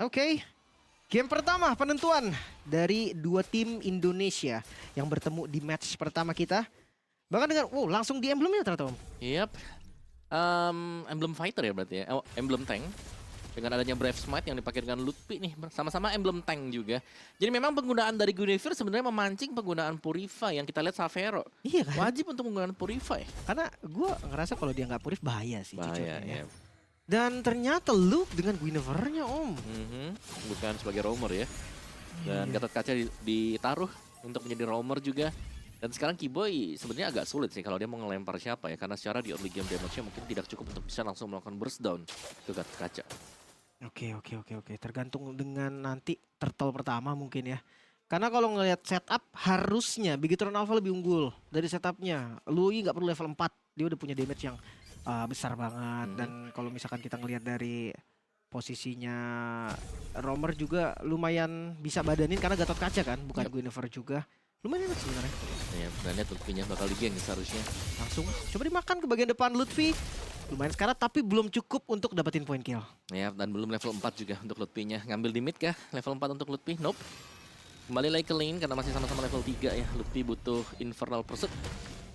Oke. Game pertama penentuan dari dua tim Indonesia yang bertemu di match pertama kita. Bahkan dengan langsung di emblemnya ternyata Om. Yap. Emblem fighter ya berarti ya. Oh, emblem tank. Dengan adanya Brave Smite yang dipakai dengan Lutfi nih, sama-sama emblem tank juga. Jadi memang penggunaan dari Guinevere sebenarnya memancing penggunaan Purify yang kita lihat Savero. Iya kan? Wajib untuk menggunakan Purify. Karena gue ngerasa kalau dia nggak purif bahaya sih. Bahaya jujurnya. ya. Dan ternyata Luke dengan Guinevere-nya Om. Bukan sebagai roamer ya. Dan Gatot Kaca ditaruh untuk menjadi roamer juga. Dan sekarang Kiboy sebenarnya agak sulit sih kalau dia mau ngelempar siapa ya. Karena secara di early game damage-nya mungkin tidak cukup untuk bisa langsung melakukan burst down ke Gatot Kaca. Oke. Tergantung dengan nanti turtle pertama mungkin ya. Karena kalau ngelihat setup harusnya Bigetron Alpha lebih unggul dari setupnya. Lui nggak perlu level 4, dia udah punya damage yang besar banget. Dan kalau misalkan kita ngelihat dari posisinya Roamer juga lumayan bisa badanin karena Gatot Kaca kan, bukan Guinevere juga. Lumayan enak sebenarnya. Ya, dan lihat Lutfinya bakal digeng seharusnya. Langsung coba dimakan ke bagian depan Lutfi. Lumayan sekarang tapi belum cukup untuk dapetin point kill. Ya, dan belum level 4 juga untuk Lutfinya. Ngambil di mid kah level 4 untuk Lutfi? Nope. Kembali lagi ke lane karena masih sama-sama level 3 ya. Lutfi butuh Infernal Pursuit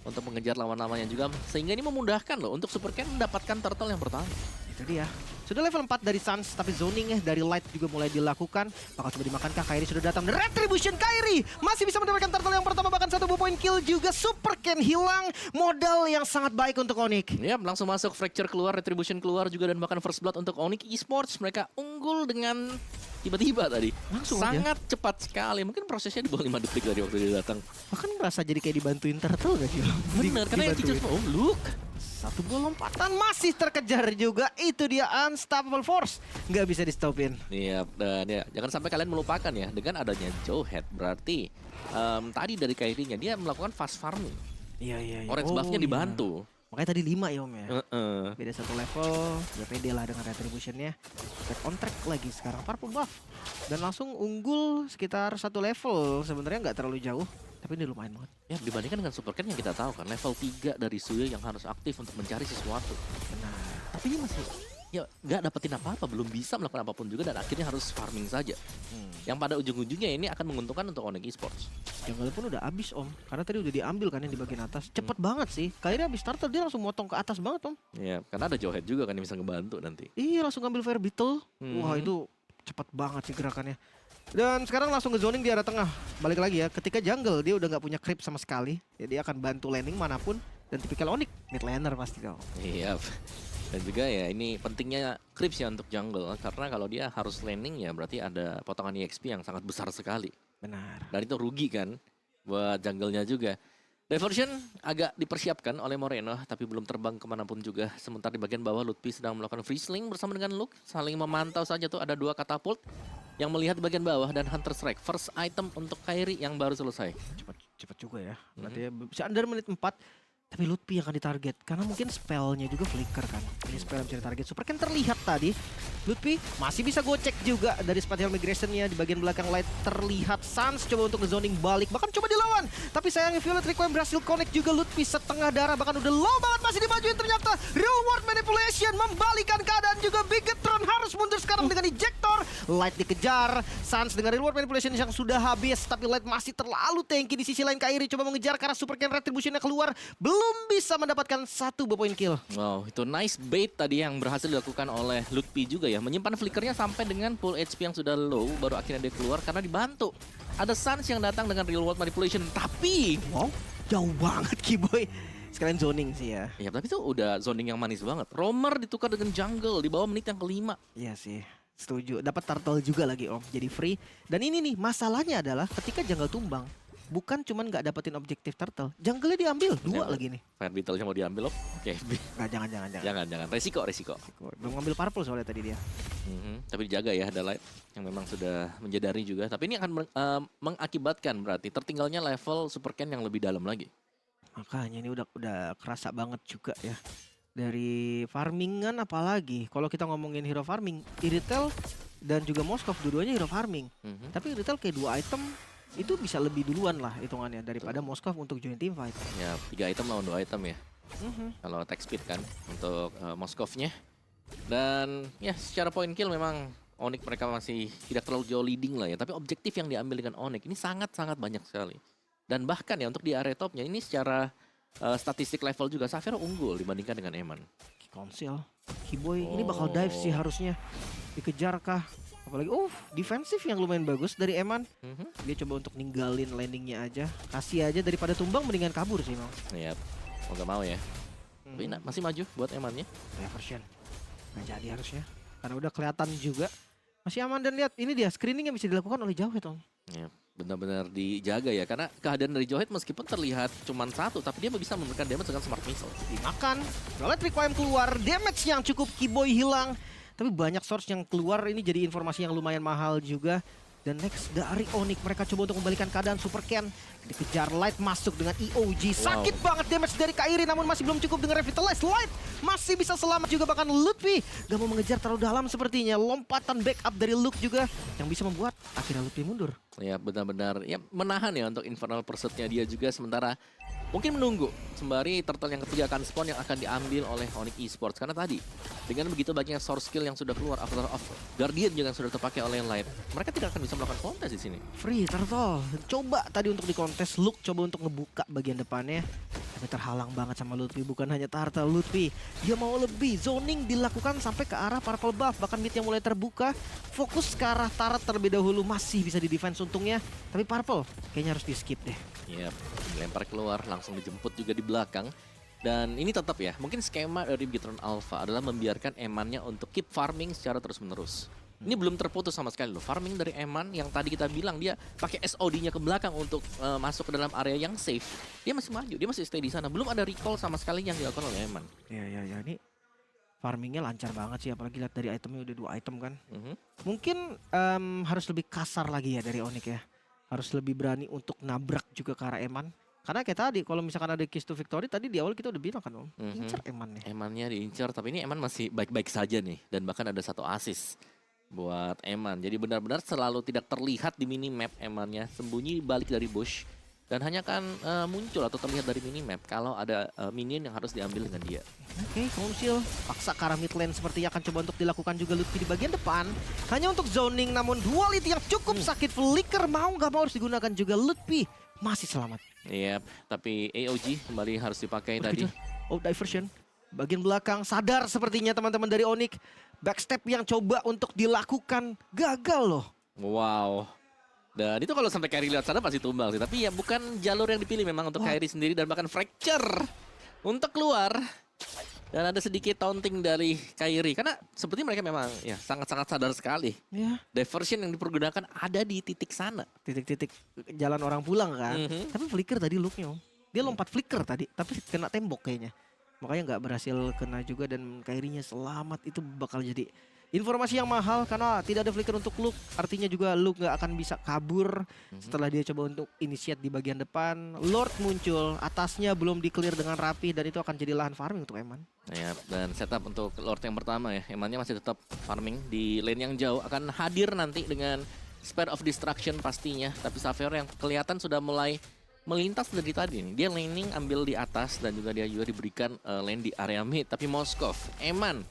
untuk mengejar lawan-lawannya juga. Sehingga ini memudahkan loh untuk Super Ken mendapatkan turtle yang pertama. Itu dia. Sudah level 4 dari Sans, tapi zoningnya dari Light juga mulai dilakukan. Bakal coba dimakankah? Kairi sudah datang. Retribution Kairi masih bisa mendapatkan turtle yang pertama, bahkan 1 point kill juga. Super Ken hilang, modal yang sangat baik untuk Onyx. Ya, langsung masuk Fracture keluar, Retribution keluar juga, dan bahkan First Blood untuk Onyx Esports. Mereka unggul dengan tiba-tiba tadi. Langsung sangat cepat sekali. Mungkin prosesnya di bawah 5 detik dari waktu dia datang. Bahkan merasa jadi kayak dibantuin turtle gak sih? Bener, karena yang teachers look. Satu bola lompatan masih terkejar juga. Itu dia Unstoppable Force. Nggak bisa di stopin. Iya, dan ya jangan sampai kalian melupakan ya, dengan adanya Jowhead berarti tadi dari Kairinya dia melakukan fast farming. Iya. Orange buff-nya dibantu. Makanya tadi 5 ya Om ya. Beda 1 level, ya pede lah dengan retribution-nya. Back on track lagi sekarang purple buff. Dan langsung unggul sekitar 1 level. Sebenarnya nggak terlalu jauh, tapi ini lumayan banget. Ya, dibandingkan dengan Super Ken yang kita tahu kan, level 3 dari Suyo yang harus aktif untuk mencari sesuatu. Benar. Tapi ini masih ya nggak dapetin apa-apa, belum bisa melakukan apapun juga, dan akhirnya harus farming saja. Yang pada ujung-ujungnya ini akan menguntungkan untuk Onyx Esports. Jungle pun udah habis Om, karena tadi udah diambil kan yang di bagian atas. Cepet banget sih. Kairnya habis turtle dia langsung motong ke atas banget Om. Ya, karena ada Jowhead juga kan yang bisa ngebantu nanti. Iya, langsung ngambil Fire Beetle. Wah, itu cepet banget sih gerakannya. Dan sekarang langsung ke zoning di arah tengah. Balik lagi ya, ketika jungle dia udah nggak punya creep sama sekali. Ya, dia akan bantu laning manapun. Dan tipikal Onyx, mid laner pasti kau. Iya. Dan juga ya ini pentingnya creeps ya untuk jungle. Karena kalau dia harus laning ya berarti ada potongan EXP yang sangat besar sekali. Benar. Dan itu rugi kan buat jungle-nya juga. Diversion agak dipersiapkan oleh Moreno, tapi belum terbang kemanapun juga. Sementara di bagian bawah Lutfi sedang melakukan free sling bersama dengan Luke. Saling memantau saja tuh, ada 2 katapult yang melihat di bagian bawah, dan Hunter Strike. First item untuk Kairi yang baru selesai. Cepet juga ya. Berarti ya bisa under menit 4. Tapi Lutfi yang akan ditarget, karena mungkin spellnya juga flicker kan. Ini spell yang bisa ditarget. Super Ken terlihat tadi. Lutfi masih bisa gocek juga dari spatial migration-nya. Di bagian belakang Light terlihat Sans coba untuk zoning balik, bahkan coba dilawan. Tapi sayangnya Violet Requiem berhasil connect juga. Lutfi setengah darah, bahkan udah low banget, masih dimajuin. Ternyata reward manipulation membalikan keadaan juga. Bigetron harus mundur sekarang dengan ejector. Light dikejar, Sans dengan reward manipulation yang sudah habis. Tapi Light masih terlalu tanky. Di sisi lain Kairi coba mengejar karena Super Ken retribution-nya keluar. Belum bisa mendapatkan 1 point kill. Wow, itu nice bait tadi yang berhasil dilakukan oleh Lutfi juga ya. Menyimpan flickernya sampai dengan full HP yang sudah low, baru akhirnya dia keluar karena dibantu. Ada Sans yang datang dengan real world manipulation, tapi wow, jauh banget Kiboy. Sekalian zoning sih ya. Ya, tapi itu udah zoning yang manis banget. Roamer ditukar dengan jungle di bawah menit yang kelima. Iya sih, setuju. Dapat turtle juga lagi Om, jadi free. Dan ini nih, masalahnya adalah ketika jungle tumbang, bukan cuman nggak dapetin objektif turtle, jungle-nya diambil 2 lagi nih. Fire Beetle-nya mau diambil loh. Oke. Nah, jangan. Jangan. Resiko. Belum ngambil purple soalnya tadi dia. Tapi dijaga ya, ada Light yang memang sudah menyadari juga. Tapi ini akan mengakibatkan berarti tertinggalnya level Super Ken yang lebih dalam lagi. Makanya ini udah kerasa banget juga ya. Dari farmingan apalagi. Kalau kita ngomongin hero farming, Iritel dan juga Moskov dua-duanya hero farming. Tapi Iritel kayak 2 item itu bisa lebih duluan lah hitungannya daripada Moskov untuk join team fight. Ya, 3 item lawan 2 item ya. Kalau attack speed kan untuk Moskovnya. Dan ya secara point kill memang Onyx mereka masih tidak terlalu jauh leading lah ya. Tapi objektif yang diambil dengan Onyx ini sangat-sangat banyak sekali. Dan bahkan ya untuk di area topnya ini secara statistik level juga Xavero unggul dibandingkan dengan Eman. Konsil, Kiboy ini bakal dive sih harusnya. Dikejar kah? Apalagi, defensif yang lumayan bagus dari Eman. Dia coba untuk ninggalin landingnya aja. Kasih aja daripada tumbang mendingan kabur sih mau. Iya, mau gak mau ya. Tapi masih maju buat Emannya. Version. Nggak jadi harusnya. Karena udah kelihatan juga. Masih aman dan lihat ini dia screening yang bisa dilakukan oleh Jauhead Om. Ya, benar-benar dijaga ya. Karena kehadiran dari Jauhead meskipun terlihat cuma satu, tapi dia bisa memberikan damage dengan smart missile. Dimakan. Electric Wime keluar. Damage yang cukup, Kiboy hilang. Tapi banyak source yang keluar, ini jadi informasi yang lumayan mahal juga. Dan next dari Onyx, mereka coba untuk membalikan keadaan Super Ken. Dikejar Light masuk dengan EOG. Sakit banget damage dari Kairi, namun masih belum cukup dengan Revitalize. Light masih bisa selamat juga, bahkan Lutfi gak mau mengejar terlalu dalam sepertinya. Lompatan backup dari Luke juga yang bisa membuat akhirnya Lutfi mundur. Ya benar-benar ya menahan ya untuk Infernal Pursuit-nya dia juga, sementara mungkin menunggu sembari turtle yang ketiga akan spawn yang akan diambil oleh Onyx Esports. Karena tadi dengan begitu banyak source skill yang sudah keluar, After of Guardian juga yang sudah terpakai oleh Light, mereka tidak akan bisa melakukan kontes di sini. Free turtle coba tadi untuk dikontes, Luke coba untuk ngebuka bagian depannya, tapi terhalang banget sama Lutfi. Bukan hanya turtle, Lutfi dia mau lebih. Zoning dilakukan sampai ke arah purple buff, bahkan mid yang mulai terbuka. Fokus ke arah turret terlebih dahulu, masih bisa di defense untungnya, tapi purple kayaknya harus di skip deh. Yap, dilempar keluar, langsung dijemput juga di belakang. Dan ini tetap ya, mungkin skema dari Beginner Alpha adalah membiarkan Emannya untuk keep farming secara terus-menerus. Ini belum terputus sama sekali loh, farming dari Eman yang tadi kita bilang dia pakai SOD-nya ke belakang untuk masuk ke dalam area yang safe. Dia masih maju, dia masih stay di sana. Belum ada recall sama sekali yang dilakukan oleh Eman. Ya, ini farmingnya lancar banget sih, apalagi lihat dari itemnya udah 2 item kan. Mungkin harus lebih kasar lagi ya dari Onyx ya. Harus lebih berani untuk nabrak juga ke arah Eman. Karena kayak tadi kalau misalkan ada keys to victory tadi di awal kita udah bilang kan Om, incer Eman nih. Emannya diincar, tapi ini Eman masih baik-baik saja nih. Dan bahkan ada 1 assist buat Eman. Jadi benar-benar selalu tidak terlihat di minimap Emannya, sembunyi balik dari bush. Dan hanya akan muncul atau terlihat dari minimap kalau ada minion yang harus diambil dengan dia. Oke, Konsil paksa ke arah mid lane sepertinya akan coba untuk dilakukan juga Lutfi di bagian depan. Hanya untuk zoning, namun duality yang cukup sakit. Flicker mau nggak mau harus digunakan juga. Lutfi masih selamat. Iya, tapi AOG kembali harus dipakai tadi. Diversion. Bagian belakang sadar sepertinya teman-teman dari Onyx. Backstep yang coba untuk dilakukan gagal loh. Wow. Dan itu kalau sampai Kairi lihat sana pasti tumbang sih. Tapi ya bukan jalur yang dipilih memang untuk Kairi sendiri, dan bahkan Fracture untuk keluar. Dan ada sedikit taunting dari Kairi. Karena seperti mereka memang ya sangat-sangat sadar sekali. Ya. Diversion yang dipergunakan ada di titik sana. Titik-titik jalan orang pulang kan. Tapi flicker tadi looknya Om. Dia lompat flicker tadi, tapi kena tembok kayaknya. Makanya nggak berhasil kena juga, dan Kairinya selamat. Itu bakal jadi informasi yang mahal karena tidak ada flicker untuk Luke. Artinya juga Luke nggak akan bisa kabur setelah dia coba untuk initiate di bagian depan. Lord muncul, atasnya belum di-clear dengan rapi, dan itu akan jadi lahan farming untuk Eman. Ya, dan setup untuk Lord yang pertama ya. Emannya masih tetap farming di lane yang jauh. Akan hadir nanti dengan Spare of Destruction pastinya. Tapi Xavero yang kelihatan sudah mulai melintas dari tadi nih. Dia laning ambil di atas, dan juga dia juga diberikan lane di area mid. Tapi Moskov, Eman,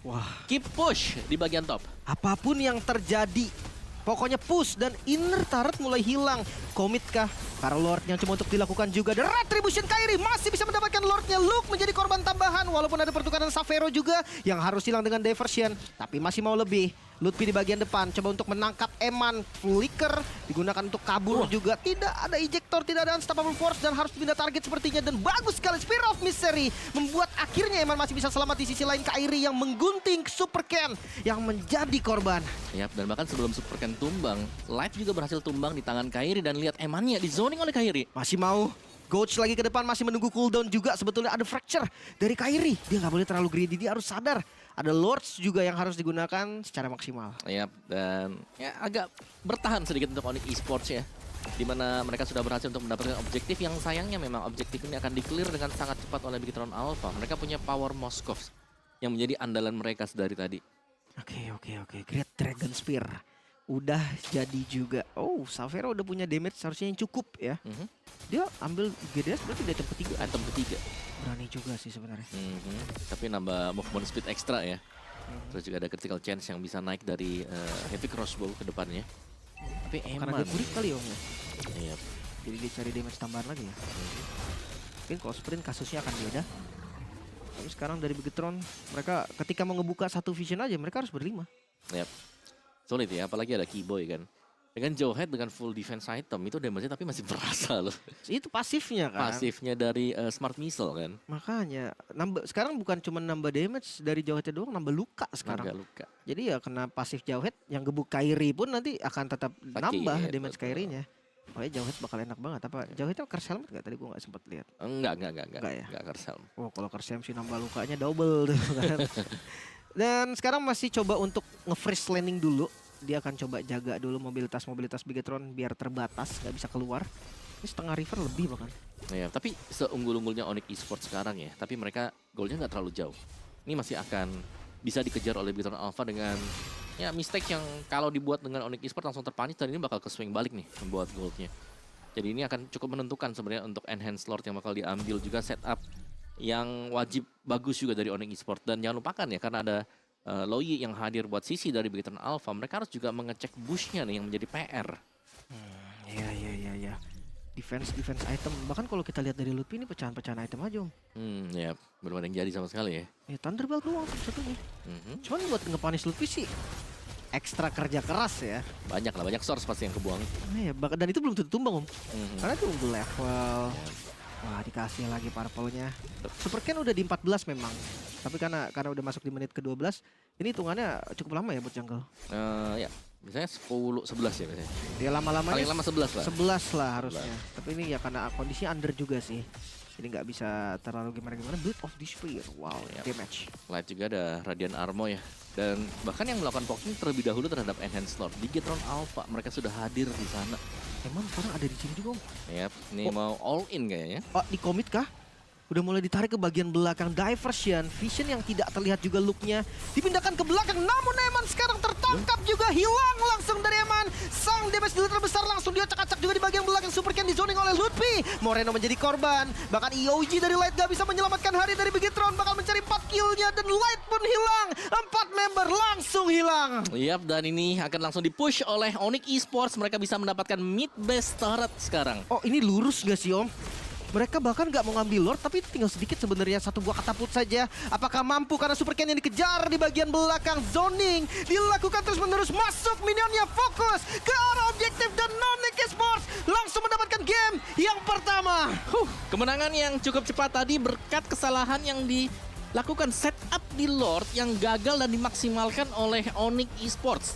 keep push di bagian top. Apapun yang terjadi, pokoknya push, dan inner turret mulai hilang. Komit kah? Para Lord yang cuma untuk dilakukan juga. The Retribution Kairi masih bisa mendapatkan Lordnya. Luke menjadi korban tambahan, walaupun ada pertukaran Xavero juga yang harus hilang dengan Diversion. Tapi masih mau lebih. Lutfi di bagian depan coba untuk menangkap Eman. Flicker digunakan untuk kabur juga. Tidak ada ejector, tidak ada unstoppable force, dan harus pindah target sepertinya. Dan bagus sekali Spear of Mystery membuat akhirnya Eman masih bisa selamat. Di sisi lain Kairi yang menggunting Super Ken yang menjadi korban. Yap, dan bahkan sebelum Super Ken tumbang, Light juga berhasil tumbang di tangan Kairi. Dan lihat Emannya di zoning oleh Kairi. Masih mau Gouch lagi ke depan, masih menunggu cooldown juga. Sebetulnya ada Fracture dari Kairi. Dia nggak boleh terlalu greedy, dia harus sadar. Ada Lords juga yang harus digunakan secara maksimal. Yap, dan ya agak bertahan sedikit untuk Onyx Esports ya. Dimana mereka sudah berhasil untuk mendapatkan objektif yang sayangnya memang objektif ini akan di-clear dengan sangat cepat oleh Beginner Alpha. Mereka punya power Moskov yang menjadi andalan mereka dari tadi. Oke. Great Dragon Spear udah jadi juga. Xavero udah punya damage seharusnya yang cukup ya. Dia ambil GDS berarti di item ketiga. Item ketiga. Berani juga sih sebenarnya. Tapi nambah movement speed ekstra ya. Terus juga ada critical chance yang bisa naik dari heavy crossbow ke depannya. Tapi Karena Eman. dia kurik kali om ya. Iya. Jadi dia cari damage tambahan lagi ya. Mungkin kalau sprint kasusnya akan beda. Tapi sekarang dari Bigetron, mereka ketika mau ngebuka satu vision aja, mereka harus berlima. Yap. Sulit ya, apalagi ada Keyboy kan. Dengan Jawhead dengan full defense item itu damage-nya tapi masih berasa loh. Itu pasifnya kan. Pasifnya dari Smart Missile kan. Makanya, sekarang bukan cuma nambah damage dari Jawhead doang, nambah luka sekarang. Agak luka. Jadi ya kena pasif Jawhead, yang gebuk Kairi pun nanti akan tetap nambah damage betul. Kairinya. Pokoknya Jawhead bakal enak banget. Apa Jawheadnya curse helmet gak? Tadi gue gak sempat lihat. Enggak Enggak ya? Enggak curse helm. Oh kalau curse helmet sih nambah lukanya double tuh kan. Dan sekarang masih coba untuk nge-freeze landing dulu. Dia akan coba jaga dulu mobilitas Bigetron biar terbatas, nggak bisa keluar. Ini setengah river lebih bahkan. Ya, tapi seunggul-unggulnya Onyx Esports sekarang ya, tapi mereka golnya nggak terlalu jauh. Ini masih akan bisa dikejar oleh Bigetron Alpha dengan ya mistake yang kalau dibuat dengan Onyx Esports langsung terpanis dan ini bakal ke swing balik nih membuat goldnya. Jadi ini akan cukup menentukan sebenarnya untuk enhance lord yang bakal diambil, juga setup yang wajib bagus juga dari Onyx Esports. Dan jangan lupakan ya, karena ada Loyi yang hadir buat sisi dari Bigetron Alpha, mereka harus juga mengecek bush-nya nih yang menjadi PR. Iya. Defense item. Bahkan kalau kita lihat dari Lutfi ini pecahan-pecahan item aja om. Ya belum ada yang jadi sama sekali ya. Ya Thunderbolt doang satunya. Cuman buat ngepanis Lutfi sih ekstra kerja keras ya. Banyak source pasti yang kebuang. Iya, dan itu belum tentu tumbang om. Karena itu unggul level. Wah dikasih lagi purple-nya. Super Ken udah di 14 memang. Tapi karena udah masuk di menit ke-12, ini hitungannya cukup lama ya buat jungle. Ya, biasanya 10-11 ya biasanya. Dia lama-lamanya Paling lama 11 lah. 11 lah harusnya. Tapi ini ya karena kondisinya under juga sih. Jadi nggak bisa terlalu gimana-gimana. Blood of Despair, wow, damage. Light juga ada Radiant Armor ya. Dan bahkan yang melakukan poking terlebih dahulu terhadap Enhanced Lord. Bigetron Alpha, mereka sudah hadir di sana. Emang sekarang ada di sini juga om. Yap, ini mau all in kayaknya. Oh di komit kah? Udah mulai ditarik ke bagian belakang. Diversion, vision yang tidak terlihat juga looknya. Dipindahkan ke belakang, namun Eman sekarang tertangkap juga. Hilang langsung dari Eman. Sang damage dealer terbesar langsung dia acak-acak juga di bagian belakang. Super Ken di zoning oleh Lutfi. Moreno menjadi korban. Bahkan EOG dari Light gak bisa menyelamatkan hari dari Bigetron. Bakal mencari 4 killnya dan Light pun hilang. 4 member langsung hilang. Yap, dan ini akan langsung dipush oleh Onyx Esports. Mereka bisa mendapatkan mid base turret sekarang. Oh ini lurus gak sih om? Mereka bahkan nggak mau ngambil Lord, tapi tinggal sedikit sebenarnya, satu buah katapult saja. Apakah mampu karena Super Ken yang dikejar di bagian belakang. Zoning dilakukan terus-menerus, masuk minionnya, fokus ke arah objektif dan Onyx Esports langsung mendapatkan game yang pertama. Kemenangan yang cukup cepat tadi berkat kesalahan yang dilakukan setup di Lord yang gagal dan dimaksimalkan oleh Onyx Esports.